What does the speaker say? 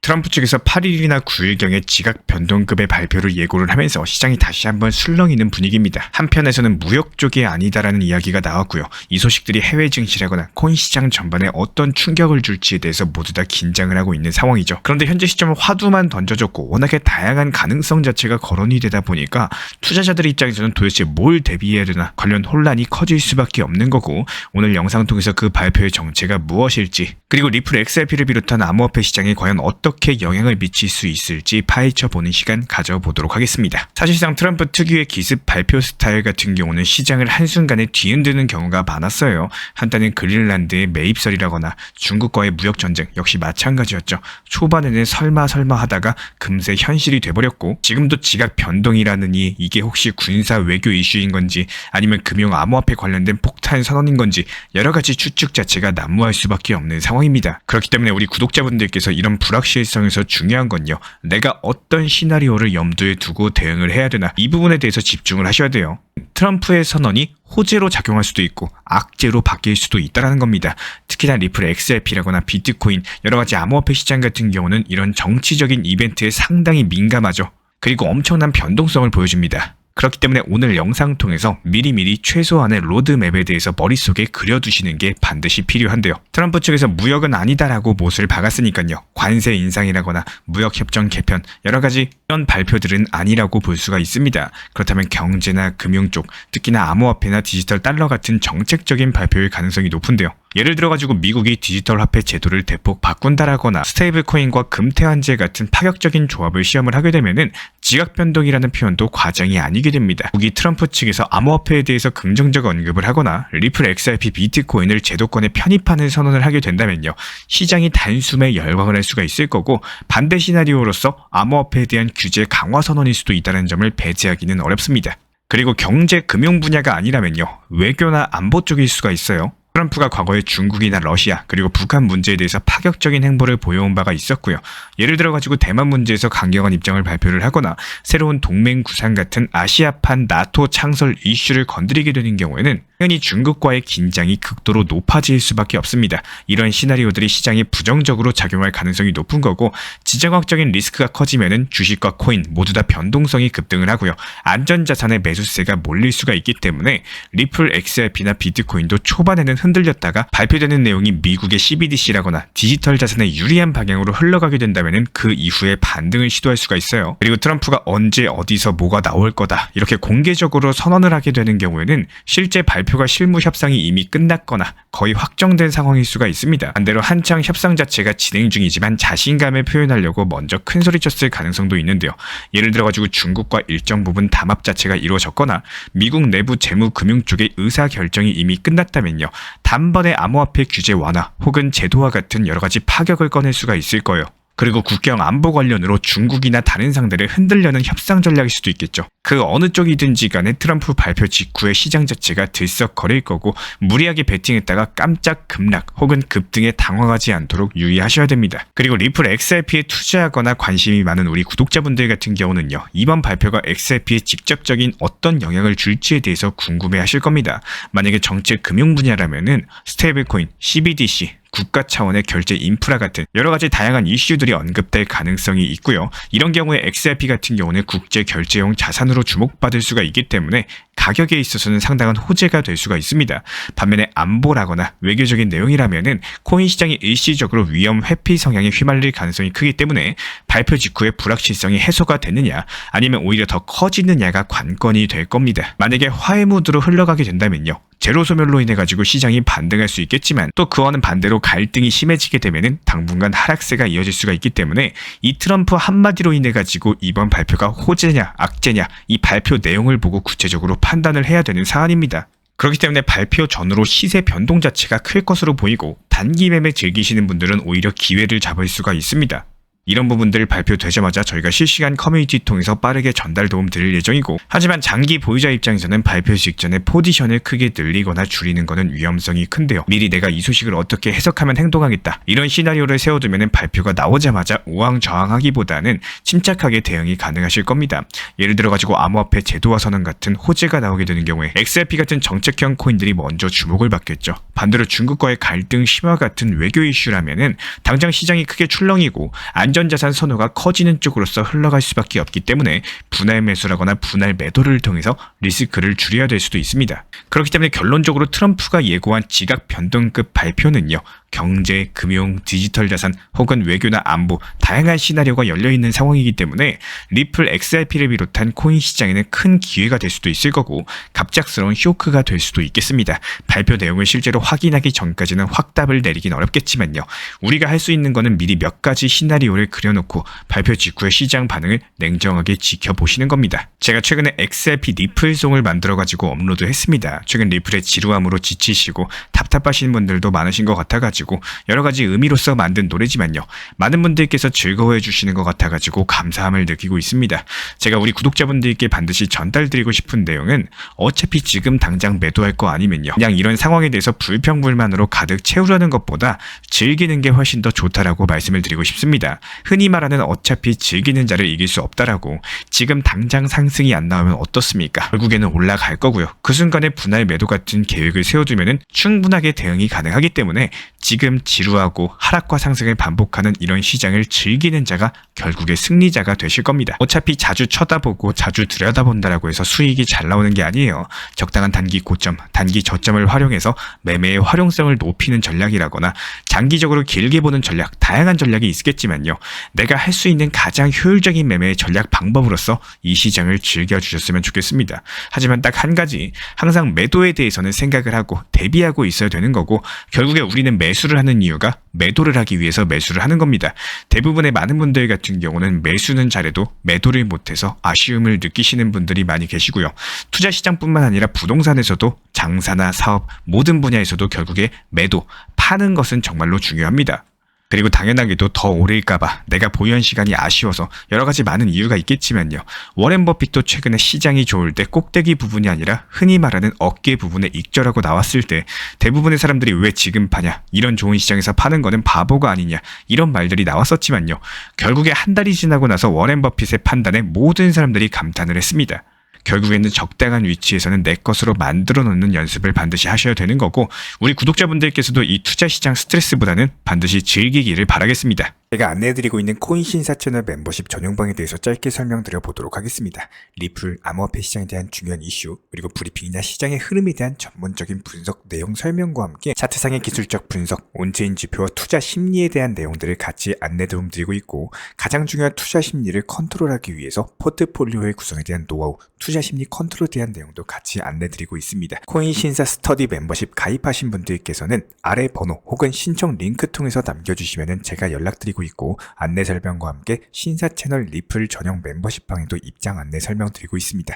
트럼프 측에서 8일이나 9일경에 지각 변동급의 발표를 예고를 하면서 시장이 다시 한번 술렁이는 분위기입니다. 한편에서는 무역 쪽이 아니다라는 이야기가 나왔고요. 이 소식들이 해외 증시라거나 코인 시장 전반에 어떤 충격을 줄지에 대해서 모두 다 긴장을 하고 있는 상황이죠. 그런데 현재 시점은 화두만 던져졌고 워낙에 다양한 가능성 자체가 거론이 되다 보니까 투자자들 입장에서는 도대체 뭘 대비해야 되나 관련 혼란이 커질 수밖에 없는 거고, 오늘 영상 통해서 그 발표의 정체가 무엇일지, 그리고 리플 XRP를 비롯한 암호화폐 시장에 과연 어떻게 영향을 미칠 수 있을지 파헤쳐보는 시간 가져보도록 하겠습니다. 사실상 트럼프 특유의 기습 발표 스타일 같은 경우는 시장을 한순간에 뒤흔드는 경우가 많았어요. 한때는 그린란드의 매입설이라거나 중국과의 무역전쟁 역시 마찬가지였죠. 초반에는 설마 하다가 금세 현실이 돼버렸고, 지금도 지각 변동이라느니 이게 혹시 군사 외교 이슈인 건지 아니면 금융 암호화폐 관련된 폭탄 선언인 건지 여러가지 추측 자체가 난무할 수밖에 없는 상황입니다. 그렇기 때문에 우리 구독자분들께서 이런 불확실성에서 중요한 건요, 내가 어떤 시나리오를 염두에 두고 대응을 해야 되나, 이 부분에 대해서 집중을 하셔야 돼요. 트럼프의 선언이 호재로 작용할 수도 있고 악재로 바뀔 수도 있다는 겁니다. 특히나 리플 XRP라거나 비트코인, 여러가지 암호화폐 시장 같은 경우는 이런 정치적인 이벤트에 상당히 민감하죠. 그리고 엄청난 변동성을 보여줍니다. 그렇기 때문에 오늘 영상 통해서 미리미리 최소한의 로드맵에 대해서 머릿속에 그려두시는 게 반드시 필요한데요. 트럼프 측에서 무역은 아니다라고 못을 박았으니까요. 관세 인상이라거나 무역협정 개편, 여러가지 이런 발표들은 아니라고 볼 수가 있습니다. 그렇다면 경제나 금융 쪽, 특히나 암호화폐나 디지털 달러 같은 정책적인 발표일 가능성이 높은데요. 예를 들어가지고 미국이 디지털 화폐 제도를 대폭 바꾼다라거나 스테이블 코인과 금태환제 같은 파격적인 조합을 시험을 하게 되면은 지각 변동이라는 표현도 과장이 아니게 됩니다. 북이 트럼프 측에서 암호화폐에 대해서 긍정적 언급을 하거나 리플 XRP 비트코인을 제도권에 편입하는 선언을 하게 된다면요, 시장이 단숨에 열광을 할 수가 있을 거고, 반대 시나리오로서 암호화폐에 대한 규제 강화 선언일 수도 있다는 점을 배제하기는 어렵습니다. 그리고 경제 금융 분야가 아니라면요, 외교나 안보 쪽일 수가 있어요. 트럼프가 과거에 중국이나 러시아 그리고 북한 문제에 대해서 파격적인 행보를 보여온 바가 있었고요. 예를 들어가지고 대만 문제에서 강경한 입장을 발표를 하거나 새로운 동맹 구상 같은 아시아판 나토 창설 이슈를 건드리게 되는 경우에는 당연히 중국과의 긴장이 극도로 높아질 수밖에 없습니다. 이런 시나리오들이 시장에 부정적으로 작용할 가능성이 높은 거고, 지정학적인 리스크가 커지면은 주식과 코인 모두 다 변동성이 급등을 하고요. 안전자산의 매수세가 몰릴 수가 있기 때문에 리플 XRP나 비트코인도 초반에는 흔들렸다가 발표되는 내용이 미국의 CBDC라거나 디지털 자산에 유리한 방향으로 흘러가게 된다면 그 이후에 반등을 시도할 수가 있어요. 그리고 트럼프가 언제 어디서 뭐가 나올 거다 이렇게 공개적으로 선언을 하게 되는 경우에는 실제 발표가 실무 협상이 이미 끝났거나 거의 확정된 상황일 수가 있습니다. 반대로 한창 협상 자체가 진행 중이지만 자신감을 표현하려고 먼저 큰 소리 쳤을 가능성도 있는데요. 예를 들어가지고 중국과 일정 부분 담합 자체가 이루어졌거나 미국 내부 재무 금융 쪽의 의사결정이 이미 끝났다면요, 단번에 암호화폐 규제 완화 혹은 제도화 같은 여러가지 파격을 꺼낼 수가 있을 거예요. 그리고 국경 안보 관련으로 중국이나 다른 상대를 흔들려는 협상 전략일 수도 있겠죠. 그 어느 쪽이든지 간에 트럼프 발표 직후에 시장 자체가 들썩거릴 거고, 무리하게 베팅했다가 깜짝 급락 혹은 급등에 당황하지 않도록 유의하셔야 됩니다. 그리고 리플 XRP에 투자하거나 관심이 많은 우리 구독자분들 같은 경우는요, 이번 발표가 XRP에 직접적인 어떤 영향을 줄지에 대해서 궁금해하실 겁니다. 만약에 정책 금융 분야라면은 스테이블코인, CBDC, 국가 차원의 결제 인프라 같은 여러가지 다양한 이슈들이 언급될 가능성이 있고요. 이런 경우에 XRP 같은 경우는 국제 결제용 자산으로 주목받을 수가 있기 때문에 가격에 있어서는 상당한 호재가 될 수가 있습니다. 반면에 안보라거나 외교적인 내용이라면은 코인 시장이 일시적으로 위험 회피 성향에 휘말릴 가능성이 크기 때문에 발표 직후에 불확실성이 해소가 되느냐 아니면 오히려 더 커지느냐가 관건이 될 겁니다. 만약에 화해 무드로 흘러가게 된다면요, 제로 소멸로 인해 가지고 시장이 반등할 수 있겠지만 또 그와는 반대로 갈등이 심해지게 되면은 당분간 하락세가 이어질 수가 있기 때문에 이 트럼프 한마디로 인해 가지고 이번 발표가 호재냐 악재냐 이 발표 내용을 보고 구체적으로 판단을 해야 되는 사안입니다. 그렇기 때문에 발표 전후로 시세 변동 자체가 클 것으로 보이고, 단기 매매 즐기시는 분들은 오히려 기회를 잡을 수가 있습니다. 이런 부분들 발표되자마자 저희가 실시간 커뮤니티 통해서 빠르게 전달 도움 드릴 예정이고, 하지만 장기 보유자 입장에서는 발표 직전에 포지션을 크게 늘리거나 줄이는 것은 위험성이 큰데요. 미리 내가 이 소식을 어떻게 해석하면 행동하겠다 이런 시나리오를 세워두면 발표가 나오자마자 우왕좌왕하기보다는 침착하게 대응이 가능하실 겁니다. 예를 들어가지고 암호화폐 제도화 선언 같은 호재가 나오게 되는 경우에 XRP 같은 정책형 코인들이 먼저 주목을 받겠죠. 반대로 중국과의 갈등 심화 같은 외교 이슈라면은 당장 시장이 크게 출렁이고 안전 안전자산 선호가 커지는 쪽으로서 흘러갈 수밖에 없기 때문에 분할 매수라거나 분할 매도를 통해서 리스크를 줄여야 될 수도 있습니다. 그렇기 때문에 결론적으로 트럼프가 예고한 지각 변동급 발표는요, 경제, 금융, 디지털 자산 혹은 외교나 안보 다양한 시나리오가 열려있는 상황이기 때문에 리플 XRP를 비롯한 코인 시장에는 큰 기회가 될 수도 있을 거고 갑작스러운 쇼크가 될 수도 있겠습니다. 발표 내용을 실제로 확인하기 전까지는 확답을 내리긴 어렵겠지만요. 우리가 할 수 있는 거는 미리 몇 가지 시나리오를 그려놓고 발표 직후의 시장 반응을 냉정하게 지켜보시는 겁니다. 제가 최근에 XRP 리플송을 만들어가지고 업로드했습니다. 최근 리플의 지루함으로 지치시고 답답하신 분들도 많으신 것 같아가지고 여러가지 의미로서 만든 노래지만요. 많은 분들께서 즐거워해 주시는 것 같아가지고 감사함을 느끼고 있습니다. 제가 우리 구독자분들께 반드시 전달드리고 싶은 내용은 어차피 지금 당장 매도할 거 아니면요. 그냥 이런 상황에 대해서 불평불만으로 가득 채우려는 것보다 즐기는 게 훨씬 더 좋다라고 말씀을 드리고 싶습니다. 흔히 말하는 어차피 즐기는 자를 이길 수 없다라고 지금 당장 상승이 안 나오면 어떻습니까? 결국에는 올라갈 거고요. 그 순간에 분할 매도 같은 계획을 세워두면 충분하게 대응이 가능하기 때문에 지금 지루하고 하락과 상승을 반복하는 이런 시장을 즐기는 자가 결국에 승리자가 되실 겁니다. 어차피 자주 쳐다보고 자주 들여다본다라고 해서 수익이 잘 나오는 게 아니에요. 적당한 단기 고점, 단기 저점을 활용해서 매매의 활용성을 높이는 전략이라거나 장기적으로 길게 보는 전략, 다양한 전략이 있겠지만요. 내가 할 수 있는 가장 효율적인 매매의 전략 방법으로서 이 시장을 즐겨주셨으면 좋겠습니다. 하지만 딱 한 가지, 항상 매도에 대해서는 생각을 하고 대비하고 있어야 되는 거고 결국에 우리는 매수를 하는 이유가 매도를 하기 위해서 매수를 하는 겁니다. 대부분의 많은 분들 같은 경우는 매수는 잘해도 매도를 못해서 아쉬움을 느끼시는 분들이 많이 계시고요. 투자 시장뿐만 아니라 부동산에서도 장사나 사업 모든 분야에서도 결국에 매도, 파는 것은 정말로 중요합니다. 그리고 당연하게도 더 오를까봐 내가 보유한 시간이 아쉬워서 여러가지 많은 이유가 있겠지만요. 워렌 버핏도 최근에 시장이 좋을 때 꼭대기 부분이 아니라 흔히 말하는 어깨 부분에 익절하고 나왔을 때 대부분의 사람들이 왜 지금 파냐, 이런 좋은 시장에서 파는 거는 바보가 아니냐, 이런 말들이 나왔었지만요. 결국에 한 달이 지나고 나서 워렌 버핏의 판단에 모든 사람들이 감탄을 했습니다. 결국에는 적당한 위치에서는 내 것으로 만들어 놓는 연습을 반드시 하셔야 되는 거고 우리 구독자분들께서도 이 투자 시장 스트레스보다는 반드시 즐기기를 바라겠습니다. 제가 안내해드리고 있는 코인 신사 채널 멤버십 전용방에 대해서 짧게 설명드려 보도록 하겠습니다. 리플, 암호화폐 시장에 대한 중요한 이슈, 그리고 브리핑이나 시장의 흐름에 대한 전문적인 분석 내용 설명과 함께 차트상의 기술적 분석, 온체인 지표와 투자 심리에 대한 내용들을 같이 안내 도움드리고 있고 가장 중요한 투자 심리를 컨트롤하기 위해서 포트폴리오의 구성에 대한 노하우, 투자 심리 컨트롤에 대한 내용도 같이 안내드리고 있습니다. 코인 신사 스터디 멤버십 가입하신 분들께서는 아래 번호 혹은 신청 링크 통해서 남겨주시면 제가 연락드리고 있고 안내 설명과 함께 신사 채널 리플 전용 멤버십 방에도 입장 안내 설명드리고 있습니다.